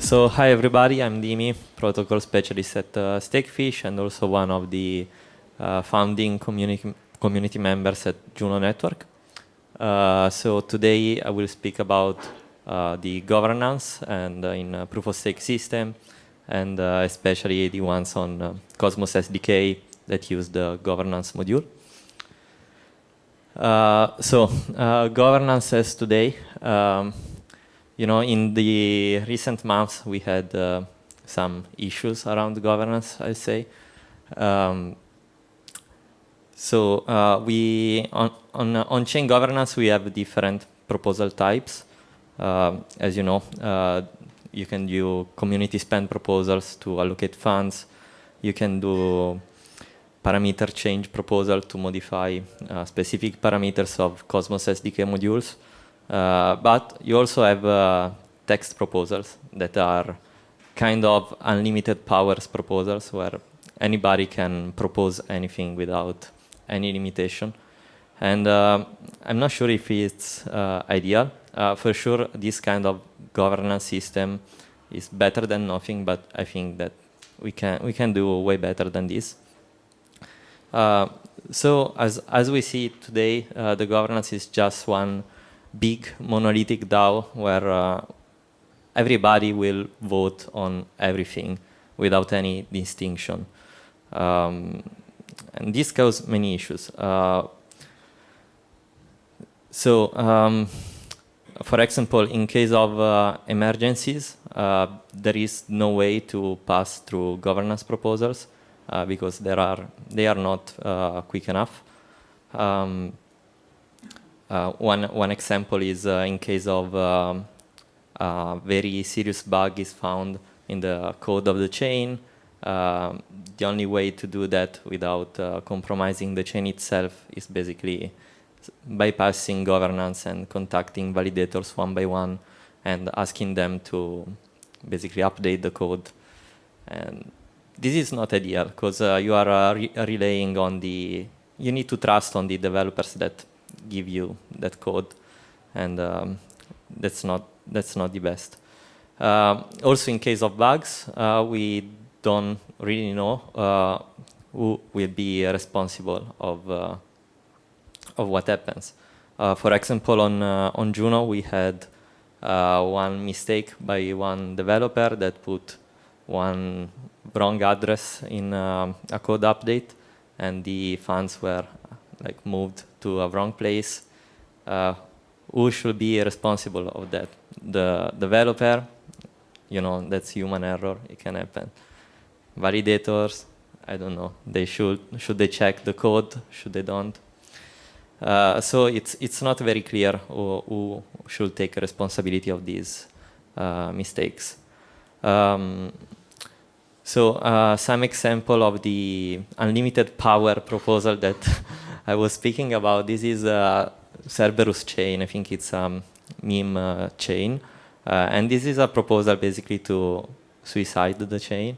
So hi everybody, I'm Dimi, protocol specialist at Stakefish and also one of the founding community members at Juno Network. So today I will speak about the governance and in proof of stake system, and especially the ones on Cosmos SDK that use the governance module. Governance as today. In the recent months, we had some issues around governance, I say. On-chain governance, we have different proposal types. As you know, you can do community spend proposals to allocate funds. You can do parameter change proposal to modify specific parameters of Cosmos SDK modules. But you also have text proposals that are kind of unlimited powers proposals where anybody can propose anything without any limitation. And I'm not sure if it's ideal. For sure, this kind of governance system is better than nothing, but I think that we can do way better than this. So as we see today, the governance is just one big monolithic DAO where everybody will vote on everything without any distinction. And this causes many issues. For example, in case of emergencies, there is no way to pass through governance proposals because they are not quick enough. One example is in case of a very serious bug is found in the code of the chain. The only way to do that without compromising the chain itself is basically bypassing governance and contacting validators one by one and asking them to basically update the code. And this is not ideal because you are relying on you need to trust on the developers that give you that code, and that's not the best. Also, in case of bugs, we don't really know who will be responsible of what happens. For example, on Juno, we had one mistake by one developer that put one wrong address in a code update, and the funds were moved to a wrong place. Who should be responsible of that? The developer, that's human error, it can happen. Validators, I don't know, should they check the code, should they don't? So it's not very clear who should take responsibility of these mistakes. Some example of the unlimited power proposal that I was speaking about, this is Cerberus chain. I think it's a meme chain. And this is a proposal basically to suicide the chain.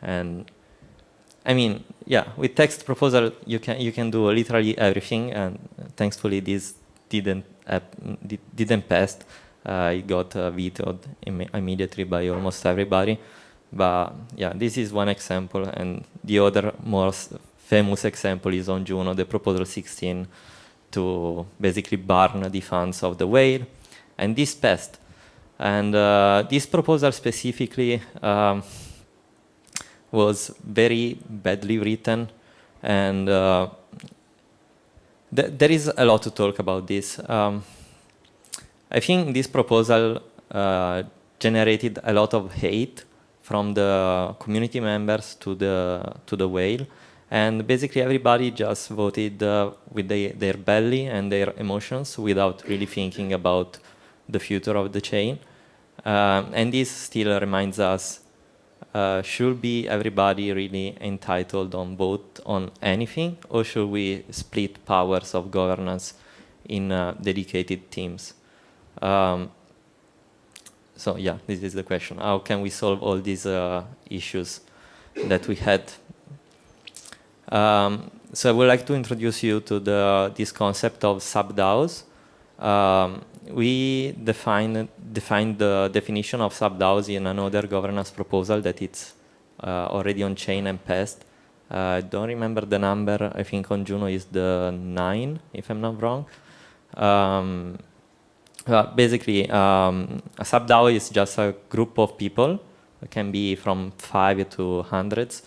And I mean, yeah, with text proposal, you can do literally everything. And thankfully, this didn't pass. It got vetoed immediately by almost everybody. But yeah, this is one example. And the other most famous example is on Juno, the proposal 16, to basically burn the funds of the whale. And this passed. And this proposal specifically was very badly written. And there is a lot to talk about this. I think this proposal generated a lot of hate from the community members to the whale. And basically everybody just voted with their belly and their emotions without really thinking about the future of the chain. And this still reminds us, should be everybody really entitled on vote on anything, or should we split powers of governance in dedicated teams? So yeah, this is the question. How can we solve all these issues that we had? So I would like to introduce you to this concept of SubDAOs. we defined the definition of SubDAOs in another governance proposal that it's already on chain and passed. I don't remember the number. I think on Juno is the 9, if I'm not wrong. Basically, a SubDAO is just a group of people. It can be from 5 to hundreds.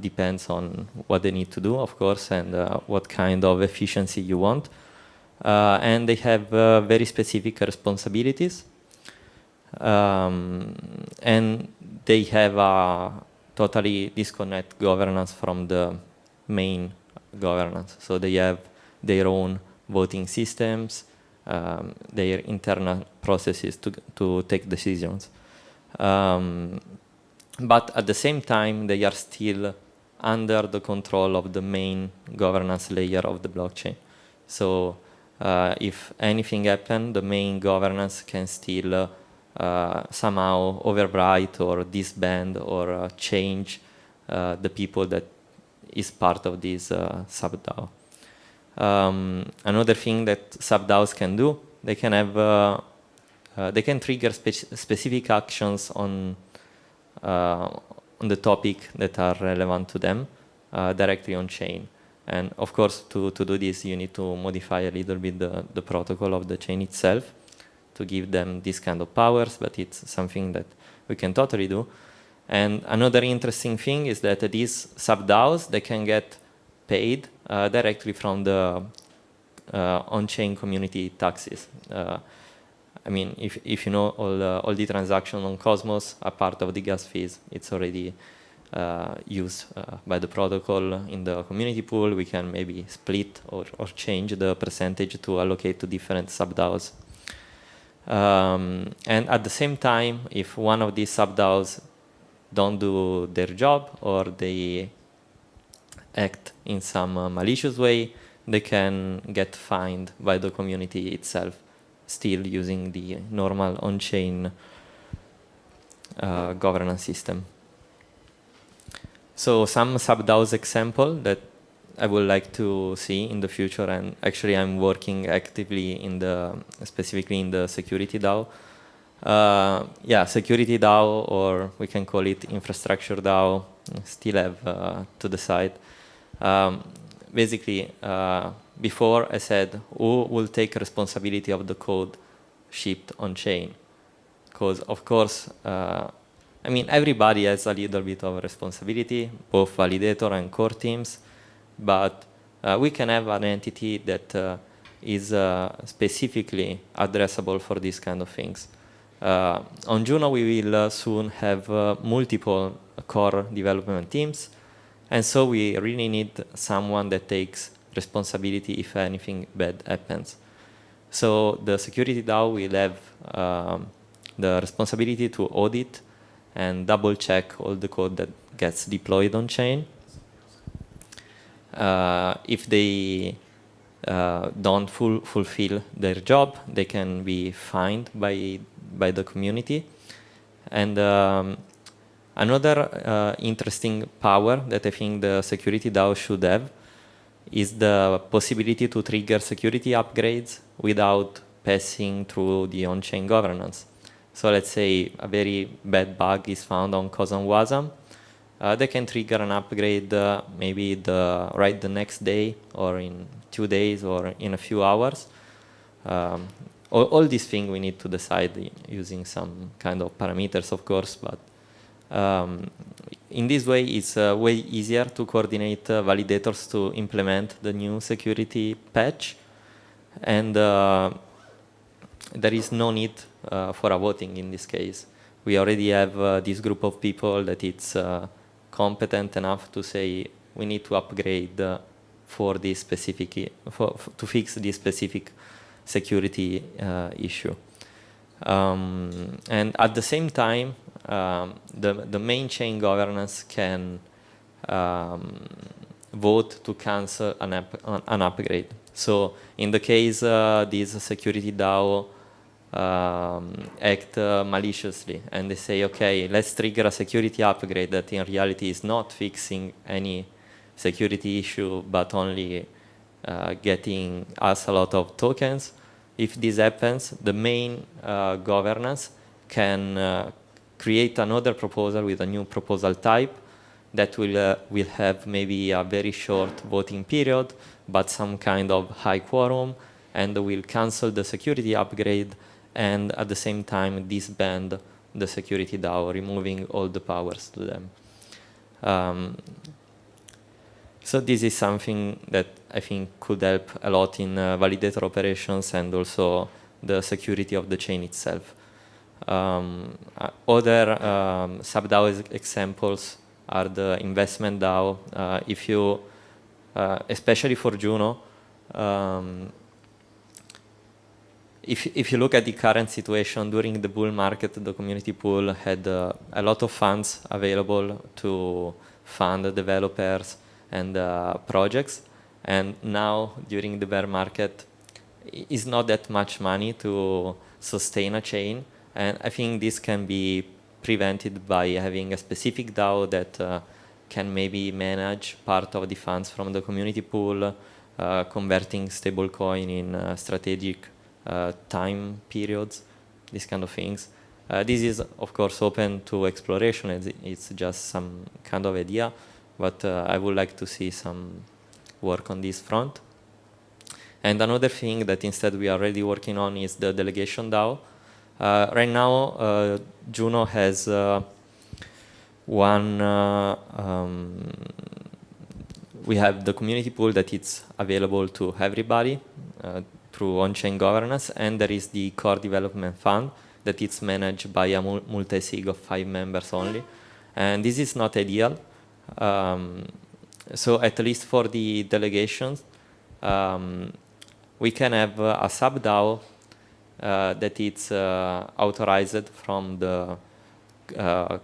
Depends on what they need to do, of course, and what kind of efficiency you want. And they have very specific responsibilities. And they have a totally disconnect governance from the main governance. So they have their own voting systems, their internal processes to take decisions. But at the same time, they are still under the control of the main governance layer of the blockchain. So if anything happens, the main governance can still somehow overwrite or disband or change the people that is part of this SubDAO. Another thing that SubDAOs can do, they can have they can trigger specific actions on the topic that are relevant to them directly on chain. And of course, to do this, you need to modify a little bit the protocol of the chain itself to give them this kind of powers, but it's something that we can totally do. And another interesting thing is that these SubDAOs, they can get paid directly from the on-chain community taxes. I mean, if you know all the transactions on Cosmos are part of the gas fees, it's already used by the protocol in the community pool. We can maybe split or change the percentage to allocate to different SubDAOs. And at the same time, if one of these SubDAOs don't do their job or they act in some malicious way, they can get fined by the community itself, still using the normal on-chain governance system. So some SubDAOs example that I would like to see in the future, and actually I'm working actively in specifically in the security DAO. Security DAO, or we can call it infrastructure DAO, still have to decide. Basically, before I said, who will take responsibility of the code shipped on chain? Because of course, I mean, everybody has a little bit of responsibility, both validator and core teams, but we can have an entity that is specifically addressable for these kind of things. On Juno, we will soon have multiple core development teams, and so we really need someone that takes responsibility if anything bad happens. So the security DAO will have the responsibility to audit and double check all the code that gets deployed on chain. If they don't fulfill their job, they can be fined by the community. And another interesting power that I think the security DAO should have is the possibility to trigger security upgrades without passing through the on-chain governance. So let's say a very bad bug is found on Cosm Wasm. They can trigger an upgrade maybe right the next day, or in 2 days, or in a few hours. All these things we need to decide using some kind of parameters, of course, but in this way it's way easier to coordinate validators to implement the new security patch, and there is no need for a voting in this case. We already have this group of people that it's competent enough to say we need to upgrade for this specific to fix this specific security issue. And at the same time, the main chain governance can vote to cancel an upgrade. So in the case this security DAO act maliciously and they say, okay, let's trigger a security upgrade that in reality is not fixing any security issue but only getting us a lot of tokens, if this happens, the main governance can create another proposal with a new proposal type that will have maybe a very short voting period, but some kind of high quorum, and will cancel the security upgrade, and at the same time disband the security DAO, removing all the powers to them. So this is something that I think could help a lot in validator operations and also the security of the chain itself. Other SubDAO examples are the investment DAO. If you, especially for Juno, if you look at the current situation, during the bull market, the community pool had a lot of funds available to fund the developers and projects. And now, during the bear market, it's not that much money to sustain a chain. And I think this can be prevented by having a specific DAO that can maybe manage part of the funds from the community pool, converting stablecoin in strategic time periods, these kind of things. This is, of course, open to exploration. It's just some kind of idea, but I would like to see some work on this front. And another thing that instead we are already working on is the delegation DAO. Right now, Juno has we have the community pool that it's available to everybody through on-chain governance, and there is the core development fund that it's managed by a multi-sig of 5 members only. And this is not ideal. So at least for the delegations, we can have a SubDAO that it's authorized from the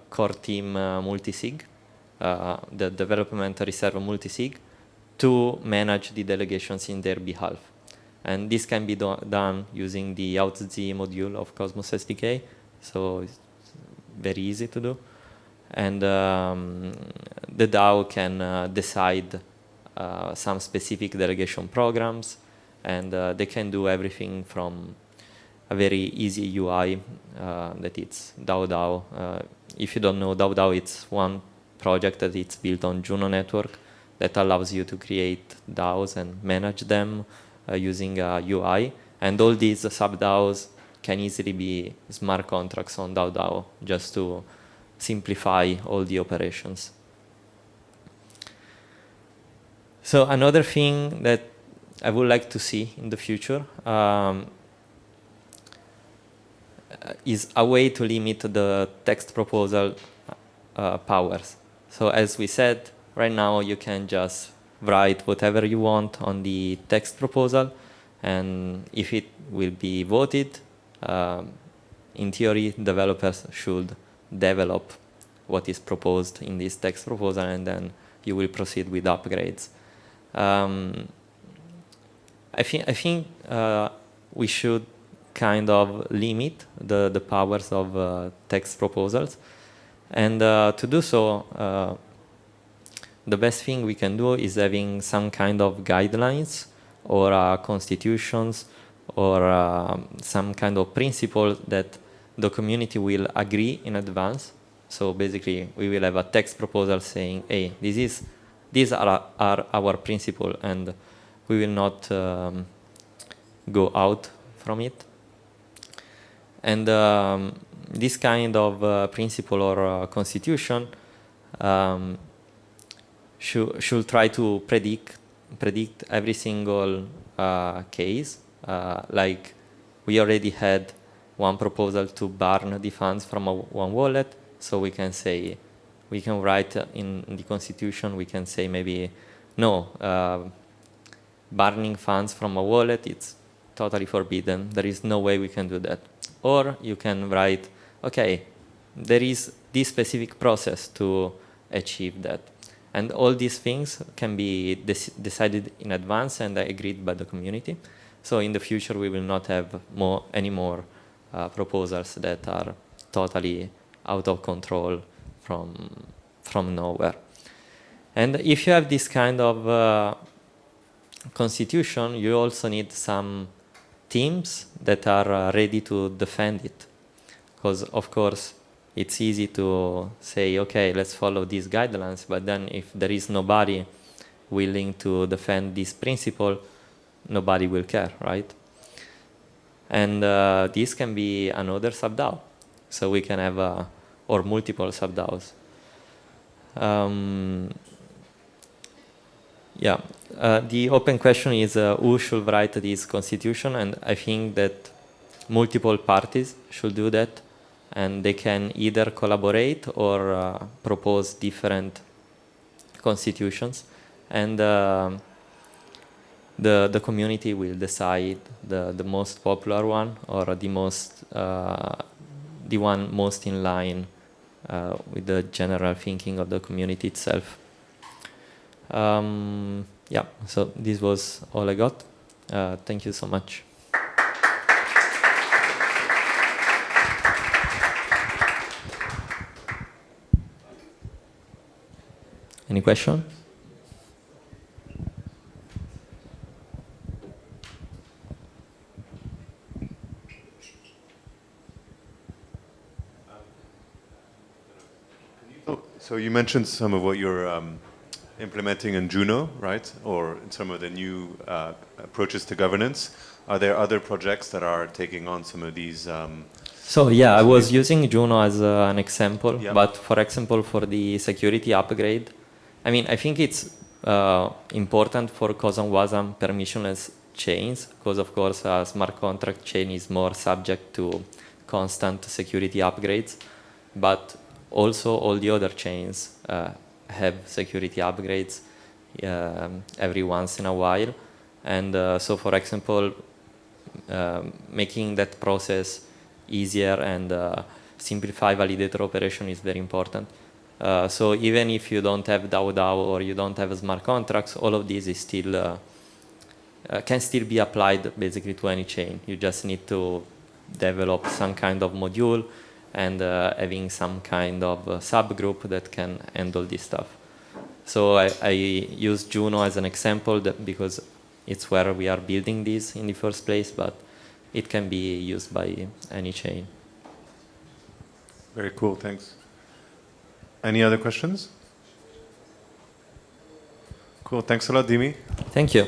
core team multi-sig, the development reserve multi-sig, to manage the delegations in their behalf. And this can be done using the OutZ module of Cosmos SDK, so it's very easy to do. And the DAO can decide some specific delegation programs, and they can do everything from a very easy UI that it's DAO. If you don't know DAO, it's one project that it's built on Juno network that allows you to create DAOs and manage them using a UI. And all these SubDAOs can easily be smart contracts on DAO just to simplify all the operations. So another thing that I would like to see in the future is a way to limit the text proposal powers. So as we said, right now you can just write whatever you want on the text proposal, and if it will be voted, in theory, developers should develop what is proposed in this text proposal, and then you will proceed with upgrades. I think we should kind of limit the powers of text proposals, and to do so, the best thing we can do is having some kind of guidelines or constitutions or some kind of principle that the community will agree in advance. So basically, we will have a text proposal saying, hey, these are our principle, and we will not go out from it. And this kind of principle or constitution should try to predict every single case. Like we already had one proposal to burn the funds from one wallet, so we can say, we can write in the constitution, we can say maybe, no, burning funds from a wallet, it's totally forbidden. There is no way we can do that. Or you can write, okay, there is this specific process to achieve that. And all these things can be decided in advance and agreed by the community. So in the future, we will not have any more proposals that are totally out of control from nowhere. And if you have this kind of constitution, you also need some teams that are ready to defend it. Because, of course, it's easy to say, okay, let's follow these guidelines, but then if there is nobody willing to defend this principle, nobody will care, right? And this can be another SubDAO. So we can have, or multiple SubDAOs. Yeah, the open question is who should write this constitution, and I think that multiple parties should do that, and they can either collaborate or propose different constitutions, and the community will decide the most popular one or the one most in line with the general thinking of the community itself. Yeah, so this was all I got. Thank you so much. Any question? So you mentioned some of what you're implementing in Juno, right? Or in some of the new approaches to governance. Are there other projects that are taking on some of these? So yeah, I was using Juno as an example, yeah. But for example, for the security upgrade, I mean, I think it's important for Wasm permissionless chains, because of course a smart contract chain is more subject to constant security upgrades, but also all the other chains have security upgrades every once in a while. And so for example, making that process easier and simplify validator operation is very important. So even if you don't have DAO or you don't have smart contracts, all of this is still can still be applied basically to any chain. You just need to develop some kind of module and having some kind of subgroup that can handle this stuff. So I use Juno as an example because it's where we are building this in the first place, but it can be used by any chain. Very cool, thanks. Any other questions? Cool, thanks a lot, Dimi. Thank you.